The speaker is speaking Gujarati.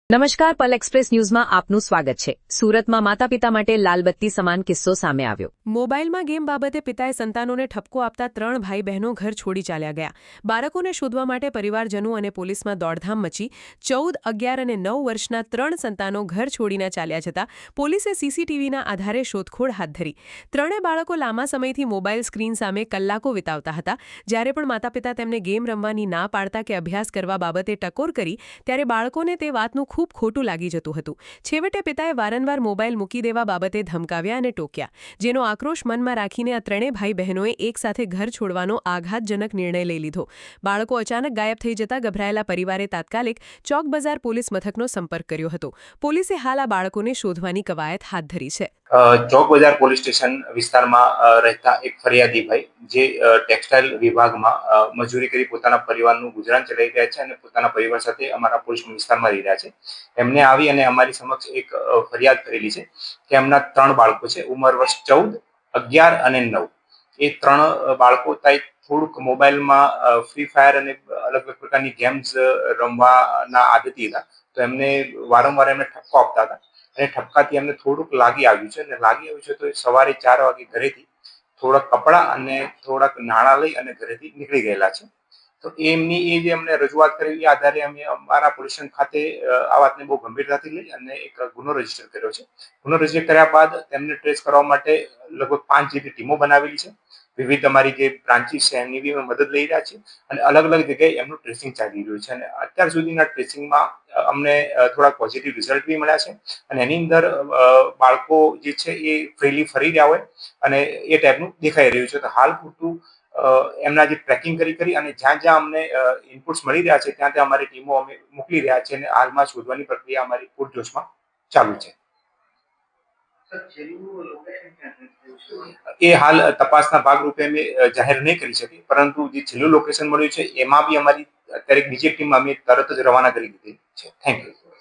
નમસ્કાર, પલ એક્સપ્રેસ ન્યૂઝમાં આપનું સ્વાગત છે। સુરતમાં માતા પિતા માટે લાલબત્તી સમાન કિસ્સો સામે આવ્યો। મોબાઈલમાં ગેમ બાબતે પિતાએ સંતાનોને ઠપકો આપતા 3 ભાઈ બહેનો ઘર છોડી ચાલ્યા ગયા। બાળકોને શોધવા માટે પરિવારજનો અને પોલીસમાં દોડધામ મચી। 14, 11 અને 9 વર્ષના 3 સંતાનો ઘર છોડીને ચાલ્યા જતા પોલીસે સીસીટીવીના આધારે શોધખોળ હાથ ધરી। ત્રણેય બાળકો લાંબા સમયથી મોબાઈલ સ્ક્રીન સામે કલાકો વિતાવતા હતા। જ્યારે પણ માતા પિતા તેમને ગેમ રમવાની ના પાડતા કે અભ્યાસ કરવા બાબતે ટકોર કરી ત્યારે બાળકોને તે વાતનું ખૂબ ખોટું લાગી જતું હતું। છેવટે પિતાએ વારંવાર મોબાઈલ મૂકી દેવા બાબતે ધમકાવ્યા અને ટોક્યા, જેનો આક્રોશ મનમાં રાખીને આ ત્રણેય ભાઈ બહેનોએ એકસાથે ઘર છોડવાનો આઘાતજનક નિર્ણય લઈ લીધો। બાળકો અચાનક ગાયબ થઈ જતા ગભરાયેલા પરિવારે તાત્કાલિક ચોક બજાર પોલીસ મથકનો સંપર્ક કર્યો હતો। પોલીસે હાલ આ બાળકોને શોધવાની કવાયત હાથ ધરી છે। ચોક બજાર પોલીસ સ્ટેશન વિસ્તારમાં રહેતા એક ફરિયાદી ભાઈ જે ટેક્સટાઇલ વિભાગમાં મજૂરી કરી પોતાના પરિવારનું ગુજરાન ચલાવી રહ્યા છે અને પોતાના પરિવાર સાથે અમારા પોલીસ વિસ્તારમાં રહી રહ્યા છે। એમને આવી અને અમારી સમક્ષ એક ફરિયાદ કરેલી છે કે એમના 3 બાળકો છે, ઉંમર વર્ષ 14, 11 અને 9। એ 3 બાળકો થોડુંક મોબાઈલમાં ફ્રી ફાયર અને અલગ અલગ પ્રકારની ગેમ્સ રમવાના આદતી હતા। તો એમને વારંવાર એમને ઠપકો આપતા હતા અને ઠપકાથી એમને થોડુંક લાગી આવ્યું છે અને લાગી આવ્યું છે તો સવારે 4 વાગે ઘરેથી થોડાક કપડાં અને થોડાક નાણાં લઈ અને ઘરેથી નીકળી ગયેલા છે। તો એમની એ જે અમને રજૂઆત કરી એ આધારે અમે અમારા પોલીસ સ્ટેશન ખાતે આ વાતને બહુ ગંભીરતાથી લઈ અને એક ગુનો રજીસ્ટર કર્યો છે। ગુનો રજીસ્ટર કર્યા બાદ તેમને ટ્રેસ કરવા માટે લગભગ 5 જેટલી ટીમો બનાવેલી છે। વિવિધ અમારી જે બ્રાન્ચીસ છે એમની બી અમે મદદ લઈ રહ્યા છીએ અને અલગ અલગ જગ્યાએ એમનું ટ્રેસિંગ ચાલી રહ્યું છે અને અત્યાર સુધીના ટ્રેસિંગમાં અમને થોડા પોઝિટિવ રિઝલ્ટ બી મળ્યા છે અને એની અંદર બાળકો જે છે એ ફ્રીલી ફરી રહ્યા હોય અને એ ટાઈપનું દેખાઈ રહ્યું છે। તો હાલ પૂરતું એમના જે ટ્રેકિંગ કરી અને જ્યાં જ્યાં અમને ઇનપુટ્સ મળી રહ્યા છે ત્યાં ત્યાં અમારી ટીમો અમે મોકલી રહ્યા છીએ અને હાલમાં શોધવાની પ્રક્રિયા અમારી પૂરજોશમાં ચાલુ છે। એ હાલ તપાસના ભાગરૂપે અમે જાહેર નહીં કરી શકીએ, પરંતુ જે છેલ્લું લોકેશન મળ્યું છે એમાં બી અમારી અત્યારે બીજી ટીમ અમે તરત જ રવાના કરી દીધી છે। Thank you.